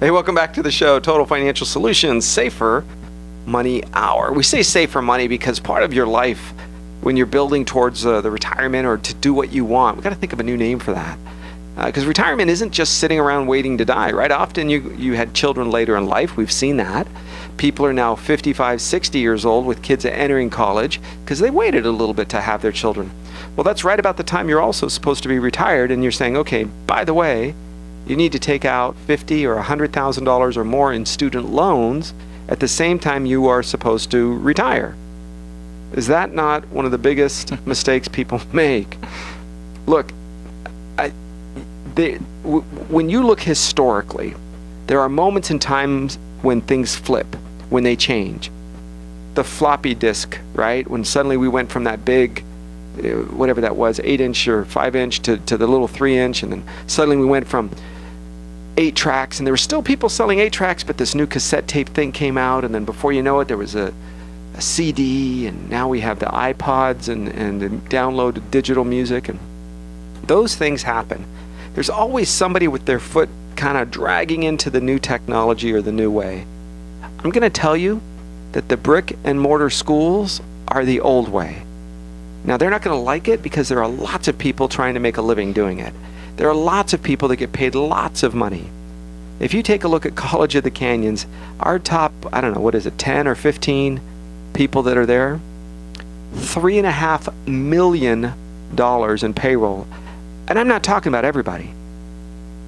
Hey, welcome back to the show, Total Financial Solutions, Safer Money Hour. We say safer money because part of your life, when you're building towards the retirement or to do what you want, we got to think of a new name for that. Because retirement isn't just sitting around waiting to die, right? Often you had children later in life. We've seen that. People are now 55, 60 years old with kids entering college because they waited a little bit to have their children. Well, that's right about the time you're also supposed to be retired, and you're saying, okay, by the way, you need to take out $50,000 or $100,000 or more in student loans at the same time you are supposed to retire. Is that not one of the biggest mistakes people make? Look, when you look historically, there are moments in times when things flip, when they change. The floppy disk, right? When suddenly we went from that big, whatever that was, 8-inch or 5-inch to the little 3-inch, and then suddenly we went from 8 tracks, and there were still people selling 8 tracks, but this new cassette tape thing came out, and then before you know it, there was a CD, and now we have the iPods and the downloaded digital music, and those things happen. There's always somebody with their foot kind of dragging into the new technology or the new way. I'm going to tell you that the brick and mortar schools are the old way. Now, they're not going to like it because there are lots of people trying to make a living doing it. There are lots of people that get paid lots of money. If you take a look at College of the Canyons, our top, I don't know, what is it, 10 or 15 people that are there, $3.5 million in payroll. And I'm not talking about everybody.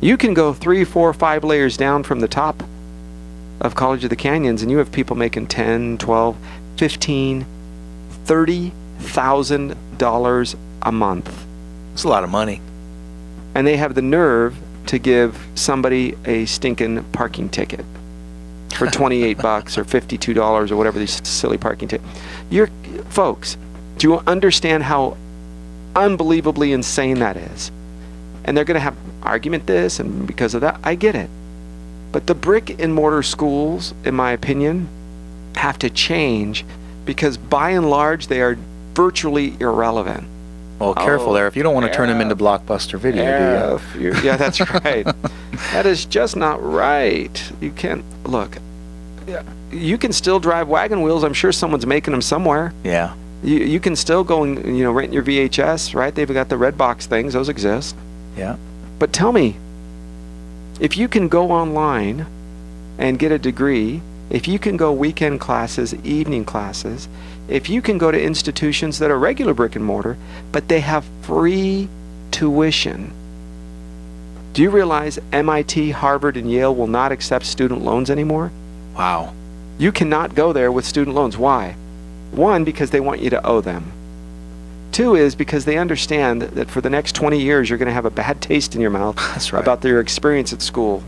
You can go 3, 4, 5 layers down from the top of College of the Canyons, and you have people making $10, $12, $15, $30,000 a month. It's a lot of money. And they have the nerve to give somebody a stinking parking ticket for 28 bucks or $52 or whatever these silly parking tickets. Folks, do you understand how unbelievably insane that is? And they're going to have argument this and because of that. I get it. But the brick and mortar schools, in my opinion, have to change because by and large they are virtually irrelevant. Well, careful there. If you don't want to turn them into Blockbuster Video, do you? Yeah, that's right. That is just not right. You can't, look, you can still drive wagon wheels. I'm sure someone's making them somewhere. Yeah. You can still go and, rent your VHS, right? They've got the red box things. Those exist. Yeah. But tell me, if you can go online and get a degree, if you can go weekend classes, evening classes, if you can go to institutions that are regular brick and mortar, but they have free tuition. Do you realize MIT, Harvard, and Yale will not accept student loans anymore? Wow. You cannot go there with student loans. Why? 1, because they want you to owe them. 2 is because they understand that for the next 20 years you're going to have a bad taste in your mouth about your experience at school.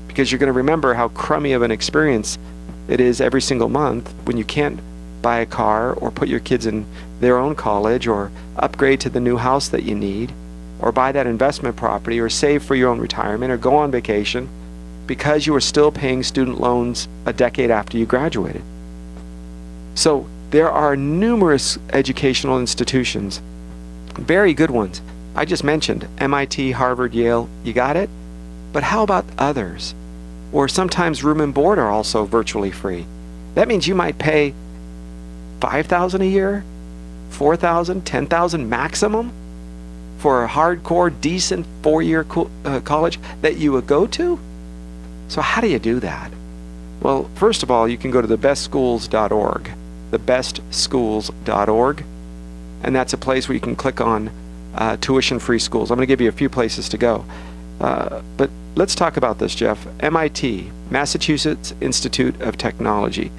Because you're going to remember how crummy of an experience it is every single month when you can't buy a car or put your kids in their own college or upgrade to the new house that you need or buy that investment property or save for your own retirement or go on vacation because you are still paying student loans a decade after you graduated. So there are numerous educational institutions, very good ones. I just mentioned MIT, Harvard, Yale, you got it? But how about others? Or sometimes room and board are also virtually free. That means you might pay $5,000 a year, $4,000, $10,000 maximum for a hardcore, decent 4-year college that you would go to? So how do you do that? Well, first of all, you can go to thebestschools.org, thebestschools.org, and that's a place where you can click on tuition-free schools. I'm going to give you a few places to go. But let's talk about this, Jeff. MIT, Massachusetts Institute of Technology.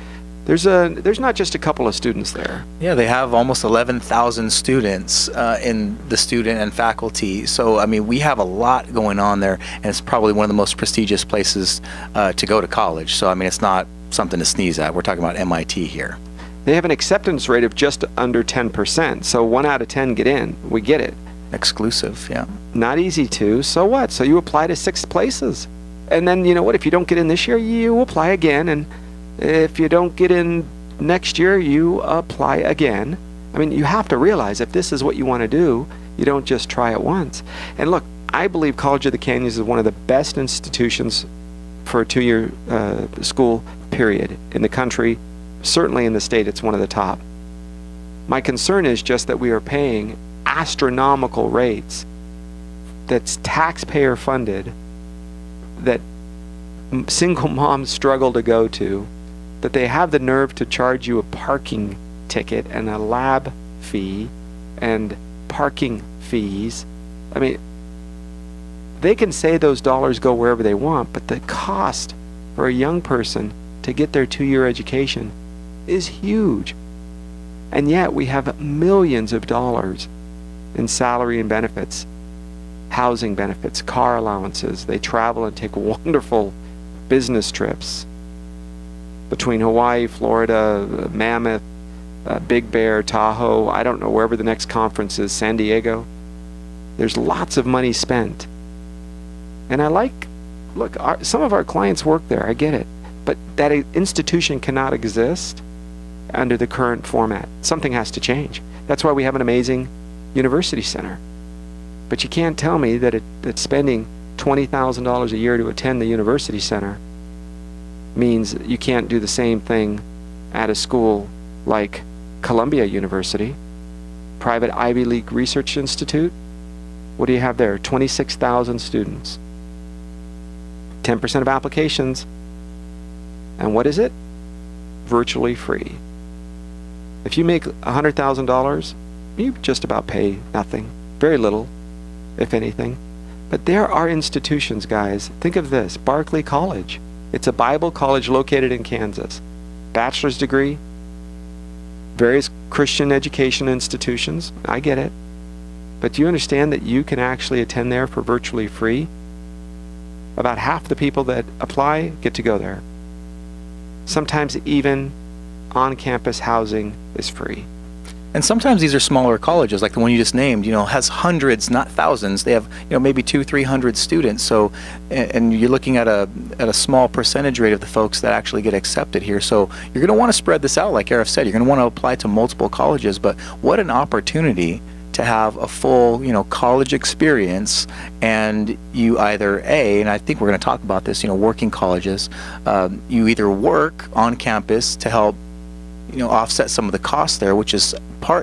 There's not just a couple of students there. Yeah, they have almost 11,000 students in the student and faculty. So, I mean, we have a lot going on there, and it's probably one of the most prestigious places to go to college. So, I mean, it's not something to sneeze at. We're talking about MIT here. They have an acceptance rate of just under 10%. So 1 out of 10 get in. We get it. Exclusive, yeah. Not easy to. So what? So you apply to 6 places. And then, you know what? If you don't get in this year, you apply again. And if you don't get in next year, you apply again. I mean, you have to realize if this is what you want to do, you don't just try it once. And look, I believe College of the Canyons is one of the best institutions for a 2-year school period in the country. Certainly in the state, it's one of the top. My concern is just that we are paying astronomical rates that's taxpayer funded, that single moms struggle to go to, that they have the nerve to charge you a parking ticket and a lab fee and parking fees. I mean, they can say those dollars go wherever they want, but the cost for a young person to get their 2-year education is huge. And yet we have millions of dollars in salary and benefits, housing benefits, car allowances. They travel and take wonderful business trips between Hawaii, Florida, Mammoth, Big Bear, Tahoe, I don't know, wherever the next conference is, San Diego. There's lots of money spent. And I look, some of our clients work there, I get it. But that institution cannot exist under the current format. Something has to change. That's why we have an amazing university center. But you can't tell me that spending $20,000 a year to attend the university center means you can't do the same thing at a school like Columbia University, private Ivy League research institute. What do you have there? 26,000 students. 10% of applications. And what is it? Virtually free. If you make $100,000, you just about pay nothing. Very little, if anything. But there are institutions, guys. Think of this. Barclay College. It's a Bible college located in Kansas. Bachelor's degree, various Christian education institutions. I get it. But do you understand that you can actually attend there for virtually free? About half the people that apply get to go there. Sometimes even on-campus housing is free. And sometimes these are smaller colleges, like the one you just named, has hundreds, not thousands. They have, maybe 200-300 students. So, and you're looking at a small percentage rate of the folks that actually get accepted here. So you're going to want to spread this out, like Arif said. You're going to want to apply to multiple colleges. But what an opportunity to have a full, college experience, and you either and I think we're going to talk about this, working colleges, you either work on campus to help, offset some of the costs there, which is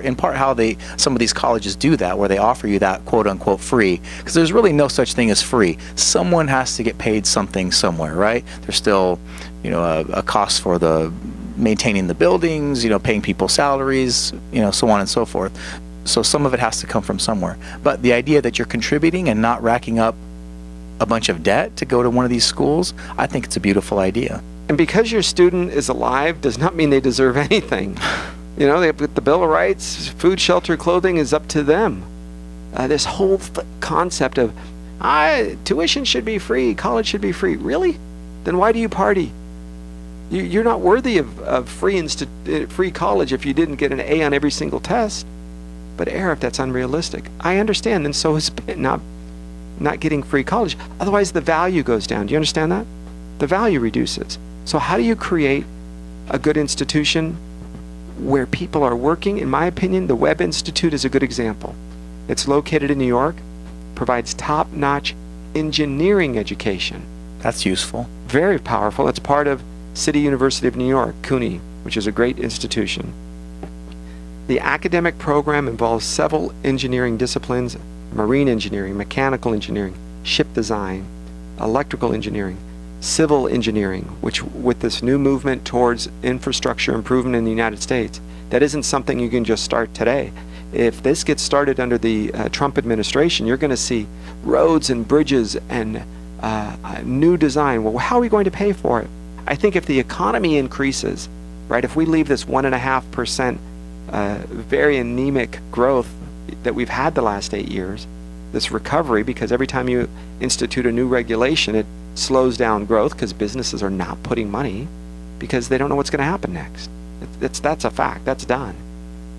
in part how some of these colleges do that, where they offer you that quote unquote free, because there's really no such thing as free. Someone has to get paid something somewhere, right? There's still, a cost for the maintaining the buildings, paying people salaries, so on and so forth. So some of it has to come from somewhere. But the idea that you're contributing and not racking up a bunch of debt to go to one of these schools, I think it's a beautiful idea. And because your student is alive does not mean they deserve anything. They put the Bill of Rights, food, shelter, clothing is up to them. This whole concept of tuition should be free, college should be free. Really? Then why do you party? You're not worthy of free college if you didn't get an A on every single test. But Arif, that's unrealistic. I understand, and so is not getting free college. Otherwise, the value goes down. Do you understand that? The value reduces. So how do you create a good institution where people are working? In my opinion, the Webb Institute is a good example. It's located in New York, provides top-notch engineering education. That's useful. Very powerful. It's part of City University of New York, CUNY, which is a great institution. The academic program involves several engineering disciplines: marine engineering, mechanical engineering, ship design, electrical engineering, civil engineering, which with this new movement towards infrastructure improvement in the United States, that isn't something you can just start today. If this gets started under the Trump administration, you're going to see roads and bridges and new design. Well, how are we going to pay for it? I think if the economy increases, right, if we leave this 1.5% very anemic growth that we've had the last 8 years, this recovery, because every time you institute a new regulation, it slows down growth because businesses are not putting money because they don't know what's going to happen next. That's a fact. That's done.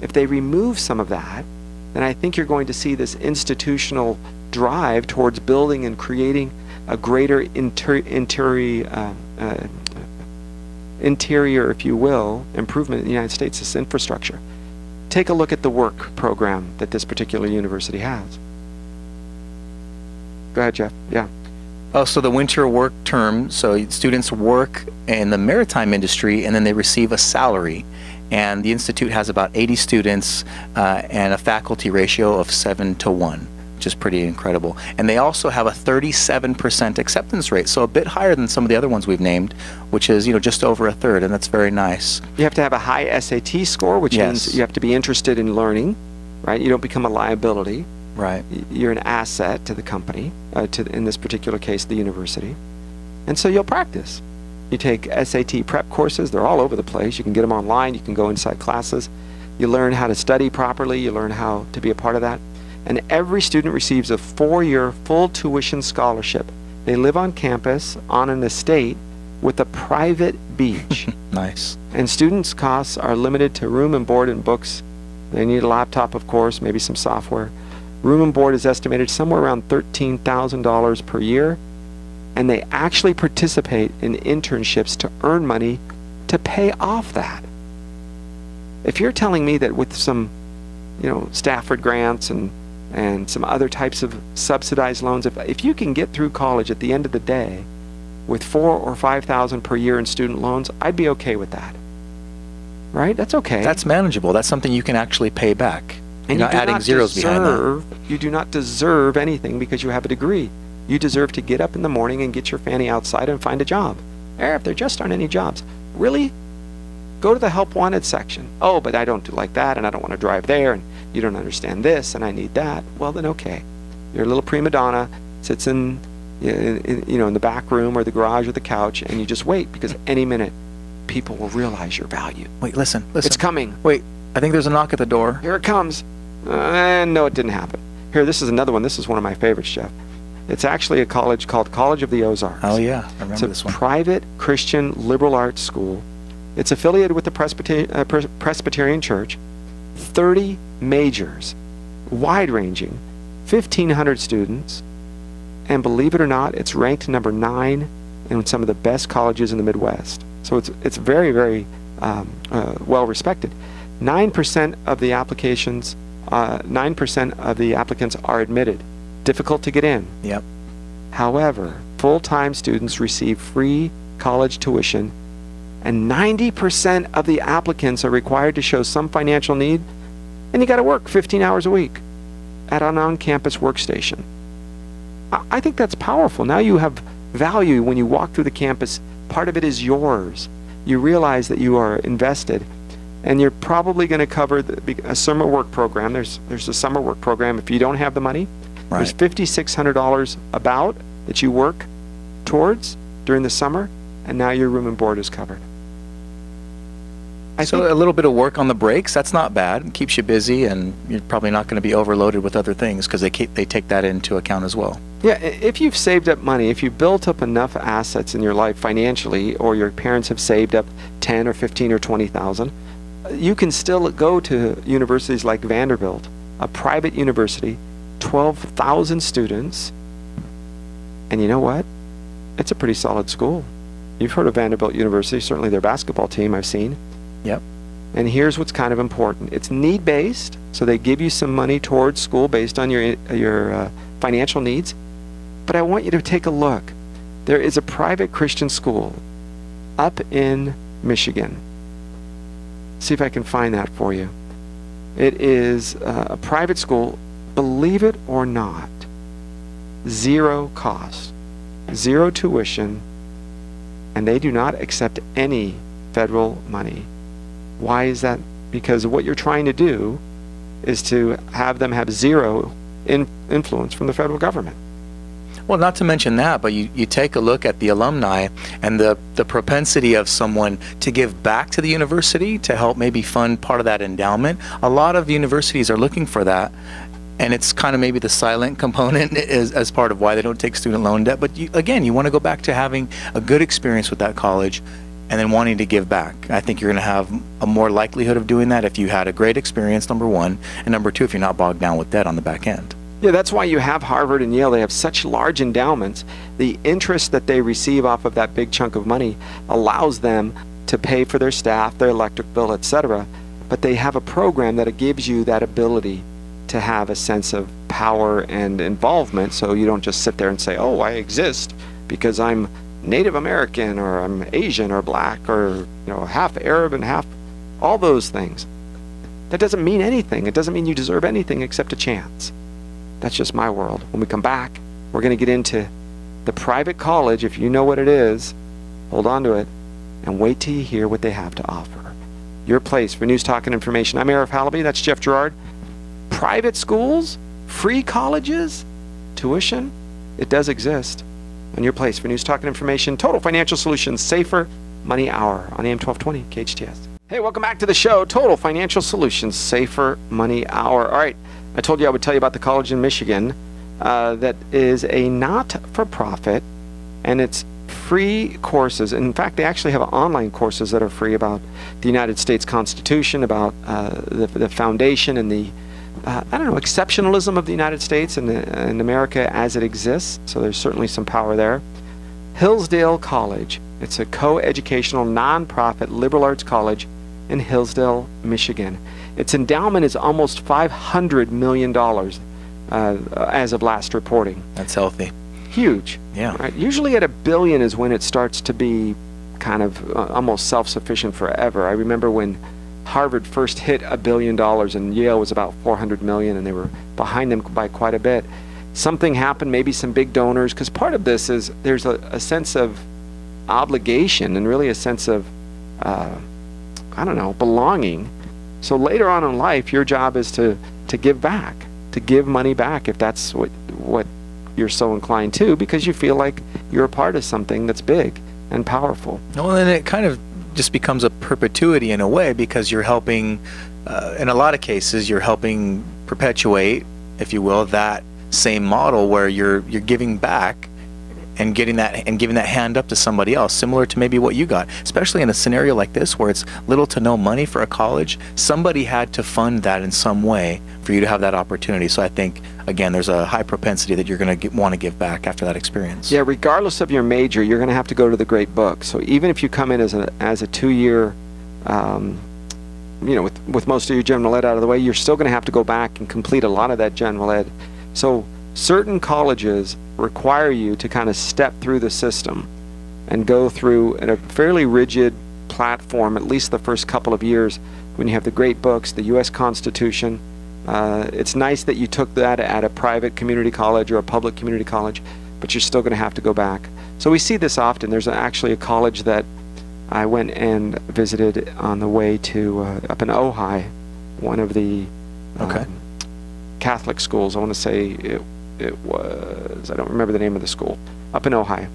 If they remove some of that, then I think you're going to see this institutional drive towards building and creating a greater interior, if you will, improvement in the United States, this infrastructure. Take a look at the work program that this particular university has. Go ahead, Jeff. Yeah. Oh, so the winter work term, so students work in the maritime industry and then they receive a salary. And the Institute has about 80 students and a faculty ratio of 7-to-1, which is pretty incredible. And they also have a 37% acceptance rate, so a bit higher than some of the other ones we've named, which is, just over a third, and that's very nice. You have to have a high SAT score, which means you have to be interested in learning, right? You don't become a liability. Right. You're an asset to the company, in this particular case, the university. And so you'll practice. You take SAT prep courses. They're all over the place. You can get them online. You can go inside classes. You learn how to study properly. You learn how to be a part of that. And every student receives a 4-year full tuition scholarship. They live on campus on an estate with a private beach. Nice. And students' costs are limited to room and board and books. They need a laptop, of course, maybe some software. Room and board is estimated somewhere around $13,000 per year. And they actually participate in internships to earn money to pay off that. If you're telling me that with some, Stafford grants and some other types of subsidized loans, if you can get through college at the end of the day with $4,000 or $5,000 per year in student loans, I'd be okay with that. Right? That's okay. That's manageable. That's something you can actually pay back. And you're not adding zeros behind that. You do not deserve anything because you have a degree. You deserve to get up in the morning and get your fanny outside and find a job. If there just aren't any jobs. Really? Go to the help wanted section. Oh, but I don't do like that, and I don't want to drive there, and you don't understand this, and I need that. Well, then okay. Your little prima donna sits in the back room or the garage or the couch, and you just wait, because any minute people will realize your value. Wait, listen. It's coming. Wait, I think there's a knock at the door. Here it comes. No, it didn't happen. Here, this is another one. This is one of my favorites, Jeff. It's actually a college called College of the Ozarks. Oh, yeah. I remember this one. It's a private Christian liberal arts school. It's affiliated with the Presbyterian Church. 30 majors, wide-ranging, 1,500 students. And believe it or not, it's ranked number 9 in some of the best colleges in the Midwest. So it's very, very well-respected. 9% of the applications, 9% of the applicants are admitted. Difficult to get in. Yep. However, full-time students receive free college tuition, and 90% of the applicants are required to show some financial need, and you got to work 15 hours a week at an on-campus workstation. I think that's powerful. Now you have value when you walk through the campus. Part of it is yours. You realize that you are invested, and you're probably going to cover a summer work program. There's a summer work program if you don't have the money. Right. There's $5,600 about that you work towards during the summer, and now your room and board is covered. So a little bit of work on the breaks, that's not bad. It keeps you busy, and you're probably not going to be overloaded with other things because they take that into account as well. Yeah, if you've saved up money, if you've built up enough assets in your life financially, or your parents have saved up 10 or 15 or 20,000, you can still go to universities like Vanderbilt, a private university, 12,000 students, and you know what? It's a pretty solid school. You've heard of Vanderbilt University, certainly their basketball team I've seen. Yep. And here's what's kind of important. It's need-based, so they give you some money towards school based on your financial needs. But I want you to take a look. There is a private Christian school up in Michigan. See if I can find that for you. It is a private school. Believe it or not, 0 cost, 0 tuition, and they do not accept any federal money. Why is that? Because what you're trying to do is to have them have 0 influence from the federal government. Well, not to mention that, but you take a look at the alumni and the propensity of someone to give back to the university to help maybe fund part of that endowment. A lot of universities are looking for that. And it's kind of maybe the silent component as part of why they don't take student loan debt. But again, you want to go back to having a good experience with that college and then wanting to give back. I think you're going to have a more likelihood of doing that if you had a great experience, number one, and number two, if you're not bogged down with debt on the back end. Yeah, that's why you have Harvard and Yale. They have such large endowments. The interest that they receive off of that big chunk of money allows them to pay for their staff, their electric bill, etc. But they have a program that gives you that ability to have a sense of power and involvement, so you don't just sit there and say, oh, I exist, because I'm Native American or I'm Asian or black or half Arab and half all those things. That doesn't mean anything. It doesn't mean you deserve anything except a chance. That's just my world. When we come back, we're going to get into the private college. If you know what it is, hold on to it and wait till you hear what they have to offer. Your place for news, talk, and information. I'm Arif Halaby. That's Jeff Gerard. Private schools, free colleges, tuition, it does exist. And your place for news, talk, and information. Total Financial Solutions, Safer Money Hour on AM 1220 KHTS. Hey, welcome back to the show. Total Financial Solutions, Safer Money Hour. All right, I told you I would tell you about the college in Michigan that is a not-for-profit, and it's free courses. In fact, they actually have online courses that are free about the United States Constitution, about the foundation and the exceptionalism of the United States and America as it exists. So there's certainly some power there. Hillsdale College. It's a co-educational, non-profit liberal arts college in Hillsdale, Michigan. Its endowment is almost $500 million as of last reporting. That's healthy. Huge. Yeah. Right? Usually at $1 billion is when it starts to be kind of almost self-sufficient forever. I remember when Harvard first hit $1 billion and Yale was about $400 million, and they were behind them by quite a bit. Something happened, maybe some big donors, because part of this is there's a sense of obligation and really a sense of belonging. So later on in life, your job is to give back, to give money back if that's what you're so inclined to, because you feel like you're a part of something that's big and powerful. Well, and it kind of just becomes a perpetuity in a way, because you're helping, in a lot of cases, you're helping perpetuate, if you will, that same model where you're giving back and giving that hand up to somebody else, similar to maybe what you got. Especially in a scenario like this where it's little to no money for a college, somebody had to fund that in some way for you to have that opportunity. So I think, again, there's a high propensity that you're going to want to give back after that experience. Yeah, regardless of your major, you're going to have to go to the great book. So even if you come in as a 2-year, with most of your general ed out of the way, you're still going to have to go back and complete a lot of that general ed. So certain colleges require you to kind of step through the system and go through a fairly rigid platform, at least the first couple of years, when you have the great books, the U.S. Constitution. It's nice that you took that at a private community college or a public community college, but you're still going to have to go back. So we see this often. There's actually a college that I went and visited on the way to up in Ojai, one of the Catholic schools. I want to say it was, I don't remember the name of the school, up in Ojai.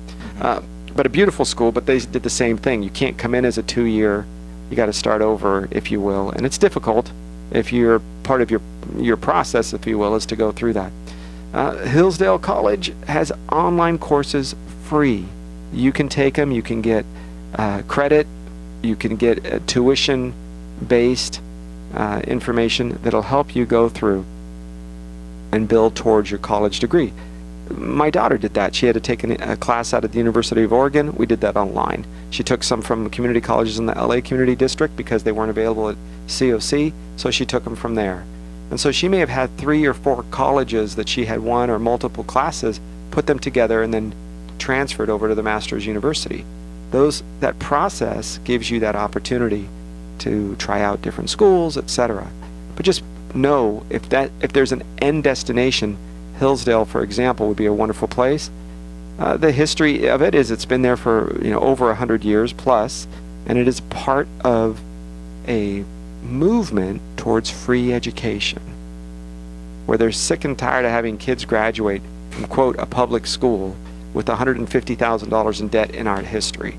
But a beautiful school, but they did the same thing. You can't come in as a 2-year. You got to start over, if you will. And it's difficult if you're part of your process, if you will, is to go through that. Hillsdale College has online courses free. You can take them. You can get credit. You can get tuition-based information that'll help you go through and build towards your college degree. My daughter did that. She had to take a class out of the University of Oregon. We did that online. She took some from community colleges in the LA Community District because they weren't available at COC, so she took them from there. And so she may have had 3 or 4 colleges that she had one or multiple classes, put them together, and then transferred over to the Master's University. That process gives you that opportunity to try out different schools, etc. But just know if there's an end destination, Hillsdale, for example, would be a wonderful place. The history of it is it's been there for over 100 years plus, and it is part of a movement towards free education, where they're sick and tired of having kids graduate from, quote, a public school with $150,000 in debt in art history.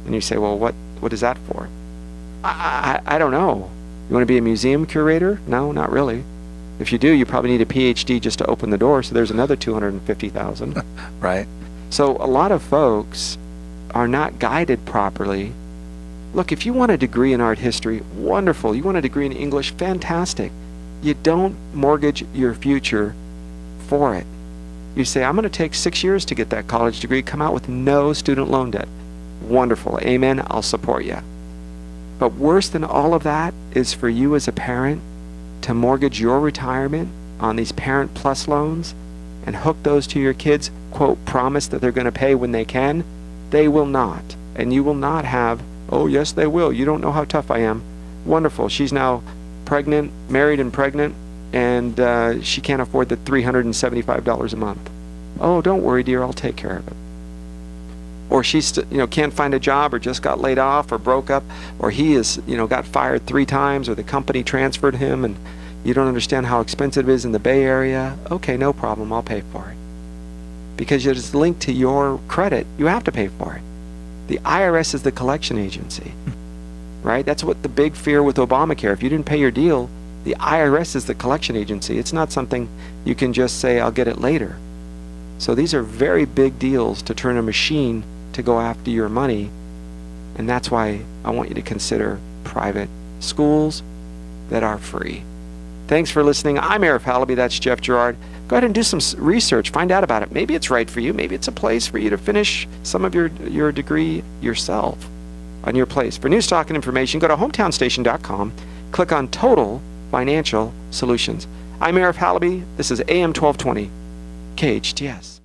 And you say, well, what is that for? I don't know. You want to be a museum curator? No, not really. If you do, you probably need a PhD just to open the door, so there's another $250,000. Right. So a lot of folks are not guided properly. Look, if you want a degree in art history, wonderful. You want a degree in English, fantastic. You don't mortgage your future for it. You say, I'm going to take 6 years to get that college degree, come out with no student loan debt. Wonderful. Amen. I'll support you. But worse than all of that is for you as a parent to mortgage your retirement on these Parent Plus loans and hook those to your kids quote, promise that they're going to pay when they can, they will not. And you will not have, oh, yes, they will. You don't know how tough I am. Wonderful. She's now pregnant, married and pregnant, and she can't afford the $375 a month. Oh, don't worry, dear, I'll take care of it. Or she's, can't find a job, or just got laid off, or broke up, or he is, got fired 3 times, or the company transferred him, and you don't understand how expensive it is in the Bay Area. Okay, no problem, I'll pay for it. Because it is linked to your credit, you have to pay for it. The IRS is the collection agency, right? That's what the big fear with Obamacare. If you didn't pay your deal, the IRS is the collection agency. It's not something you can just say, I'll get it later. So these are very big deals to turn a machine to go after your money. And that's why I want you to consider private schools that are free. Thanks for listening. I'm Arif Halaby. That's Jeff Gerard. Go ahead and do some research. Find out about it. Maybe it's right for you. Maybe it's a place for you to finish some of your degree yourself on your place. For news, talk, and information, go to hometownstation.com. Click on Total Financial Solutions. I'm Arif Halaby. This is AM 1220 KHTS.